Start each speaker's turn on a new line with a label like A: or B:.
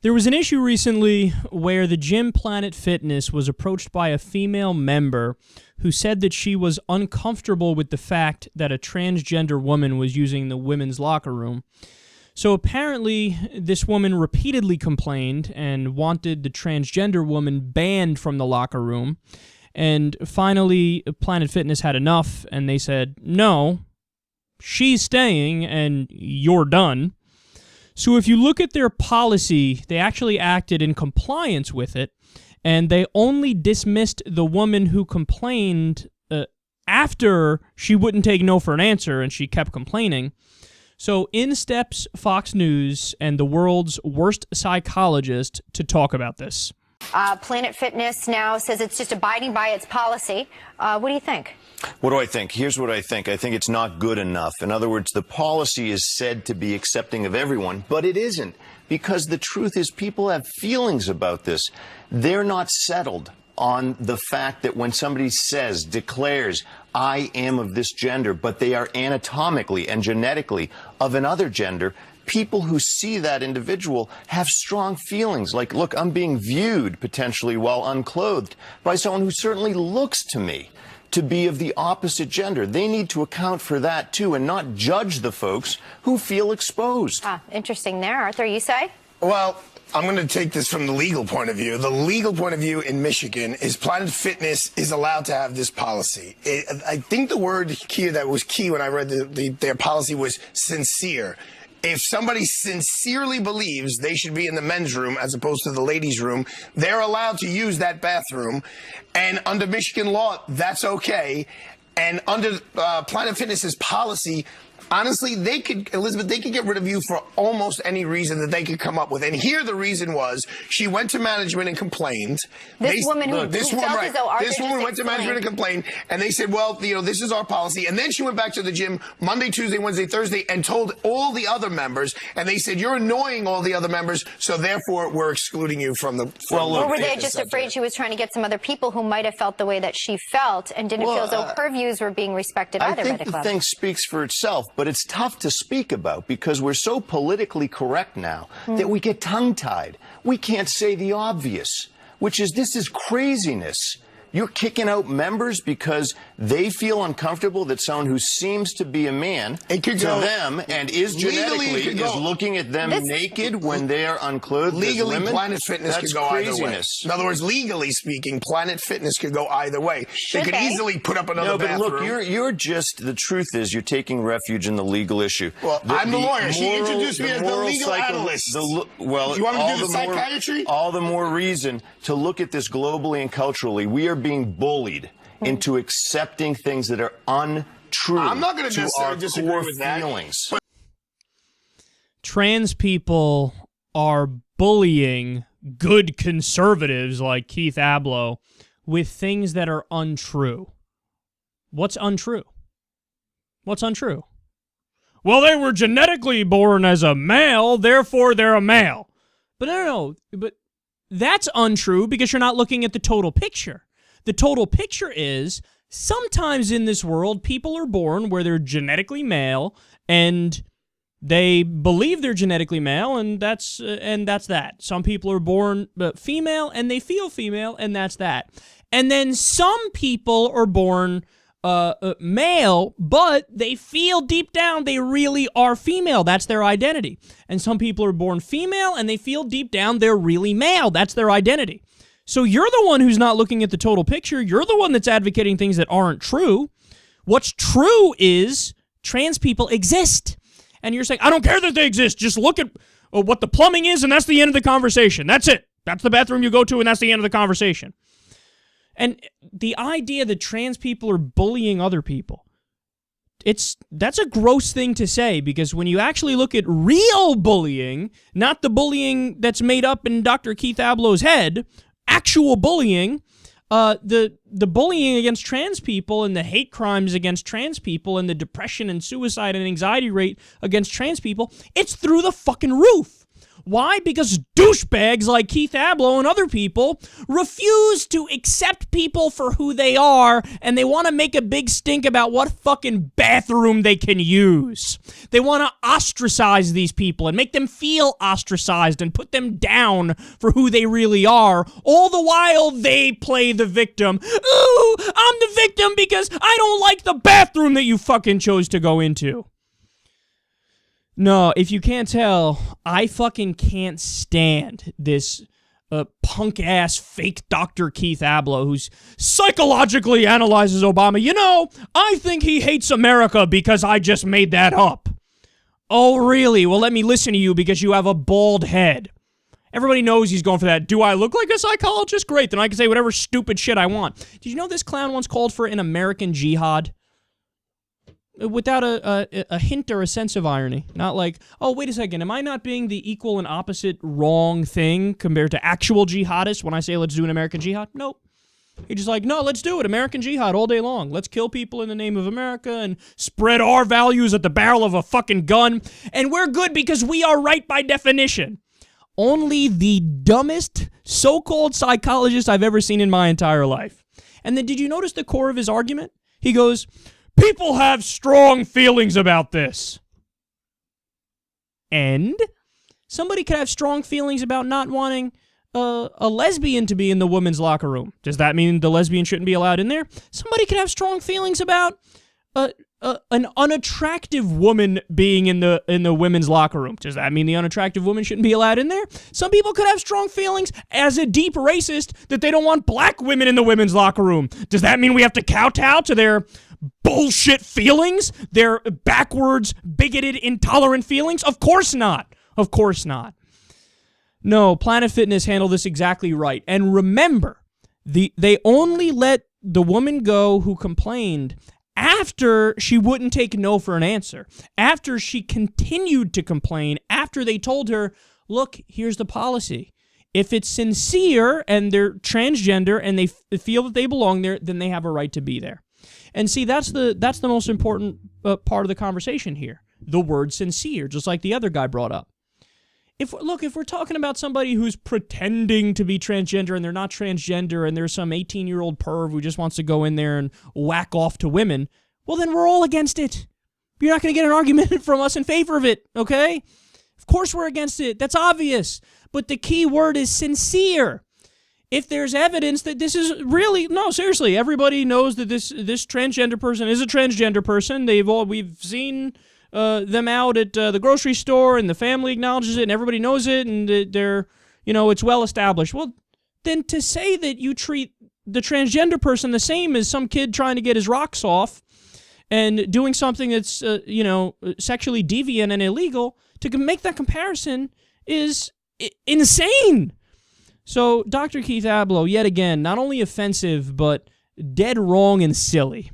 A: There was an issue recently where the gym Planet Fitness was approached by a female member who said that she was uncomfortable with the fact that a transgender woman was using the women's locker room. So apparently, this woman repeatedly complained and wanted the transgender woman banned from the locker room. And finally, Planet Fitness had enough, and they said, no, she's staying, and you're done. So if you look at their policy, they actually acted in compliance with it, and they only dismissed the woman who complained after she wouldn't take no for an answer, and she kept complaining. So in steps Fox News and the world's worst psychologist to talk about this.
B: Planet Fitness now says it's just abiding by its policy. What do you think?
C: What do I think? Here's what I think. I think it's not good enough. In other words, the policy is said to be accepting of everyone, but it isn't. Because the truth is people have feelings about this. They're not settled on the fact that when somebody says, declares, I am of this gender, but they are anatomically and genetically of another gender, people who see that individual have strong feelings like, look, I'm being viewed potentially while unclothed by someone who certainly looks to me to be of the opposite gender. They need to account for that too and not judge the folks who feel exposed.
B: Interesting there. Arthur, you say?
D: Well, I'm going to take this from the legal point of view. The legal point of view in Michigan is Planet Fitness is allowed to have this policy. I think the word key that was key when I read their policy was sincere. If somebody sincerely believes they should be in the men's room as opposed to the ladies' room, they're allowed to use that bathroom. And under Michigan law, that's okay. And under Planet Fitness's policy, honestly, Elizabeth, they could get rid of you for almost any reason that they could come up with. And here the reason was she went to management and complained.
B: This woman went
D: to management and complained. And they said, well, this is our policy. And then she went back to the gym Monday, Tuesday, Wednesday, Thursday and told all the other members. And they said, you're annoying all the other members. So therefore, we're excluding you from the.
B: Or were they just afraid she was trying to get some other people who might have felt the way that she felt and didn't feel as though her views were being respected either by the club?
C: I think the thing speaks for itself. But it's tough to speak about because we're so politically correct now that we get tongue-tied. We can't say the obvious, which is this is craziness. You're kicking out members because they feel uncomfortable that someone who seems to be a man to them and is genetically is looking at them naked when they are unclothed.
D: Legally, Planet Fitness could go either way. In other words, legally speaking, Planet Fitness could go either way. They could easily put up another bathroom.
C: But look, you're just, the truth is you're taking refuge in the legal issue.
D: Well, I'm the lawyer. She introduced me as the legal analyst.
C: You want me to do the psychiatry? All the more reason to look at this globally and culturally. We are being bullied into accepting things that are untrue.
D: I'm not going to necessarily disagree with that.
A: Trans people are bullying good conservatives like Keith Ablow with things that are untrue. What's untrue? What's untrue? Well, they were genetically born as a male, therefore they're a male. But no, but that's untrue because you're not looking at the total picture. The total picture is sometimes in this world, people are born where they're genetically male and they believe they're genetically male, and that's that. Some people are born female and they feel female, and that's that. And then some people are born male, but they feel deep down they really are female. That's their identity. And some people are born female and they feel deep down they're really male. That's their identity. So you're the one who's not looking at the total picture. You're the one that's advocating things that aren't true. What's true is trans people exist. And you're saying, I don't care that they exist. Just look at what the plumbing is, and that's the end of the conversation. That's it. That's the bathroom you go to, and that's the end of the conversation. And the idea that trans people are bullying other people, that's a gross thing to say, because when you actually look at real bullying, not the bullying that's made up in Dr. Keith Ablow's head, actual bullying, the bullying against trans people and the hate crimes against trans people and the depression and suicide and anxiety rate against trans people, it's through the fucking roof. Why? Because douchebags like Keith Ablow and other people refuse to accept people for who they are, and they want to make a big stink about what fucking bathroom they can use. They want to ostracize these people and make them feel ostracized and put them down for who they really are, all the while they play the victim. Ooh, I'm the victim because I don't like the bathroom that you fucking chose to go into. No, if you can't tell, I fucking can't stand this punk-ass fake Dr. Keith Ablow who's psychologically analyzes Obama. You know, I think he hates America because I just made that up. Oh, really? Well, let me listen to you because you have a bald head. Everybody knows he's going for that. Do I look like a psychologist? Great, then I can say whatever stupid shit I want. Did you know this clown once called for an American jihad? Without a hint or a sense of irony. Not like, oh, wait a second, am I not being the equal and opposite wrong thing compared to actual jihadists when I say let's do an American jihad? Nope. He's just like, no, let's do it, American jihad all day long. Let's kill people in the name of America and spread our values at the barrel of a fucking gun. And we're good because we are right by definition. Only the dumbest so-called psychologist I've ever seen in my entire life. And then did you notice the core of his argument? He goes, people have strong feelings about this. And somebody could have strong feelings about not wanting a lesbian to be in the women's locker room. Does that mean the lesbian shouldn't be allowed in there? Somebody could have strong feelings about an unattractive woman being in the women's locker room. Does that mean the unattractive woman shouldn't be allowed in there? Some people could have strong feelings as a deep racist that they don't want black women in the women's locker room. Does that mean we have to kowtow to their bullshit feelings? Their backwards, bigoted, intolerant feelings? Of course not. Of course not. No, Planet Fitness handled this exactly right. And remember, they only let the woman go who complained after she wouldn't take no for an answer. After she continued to complain, after they told her, look, here's the policy. If it's sincere and they're transgender and they feel that they belong there, then they have a right to be there. And see, that's the most important part of the conversation here. The word sincere, just like the other guy brought up. If we're talking about somebody who's pretending to be transgender and they're not transgender and there's some 18-year-old perv who just wants to go in there and whack off to women, well, then we're all against it. You're not going to get an argument from us in favor of it, okay? Of course we're against it. That's obvious. But the key word is sincere. If there's evidence that this is really, no, seriously, everybody knows that this transgender person is a transgender person. We've seen them out at the grocery store, and the family acknowledges it, and everybody knows it, and they're, it's well established. Well, then to say that you treat the transgender person the same as some kid trying to get his rocks off and doing something that's, sexually deviant and illegal, to make that comparison is insane. So Dr. Keith Ablow, yet again, not only offensive, but dead wrong and silly.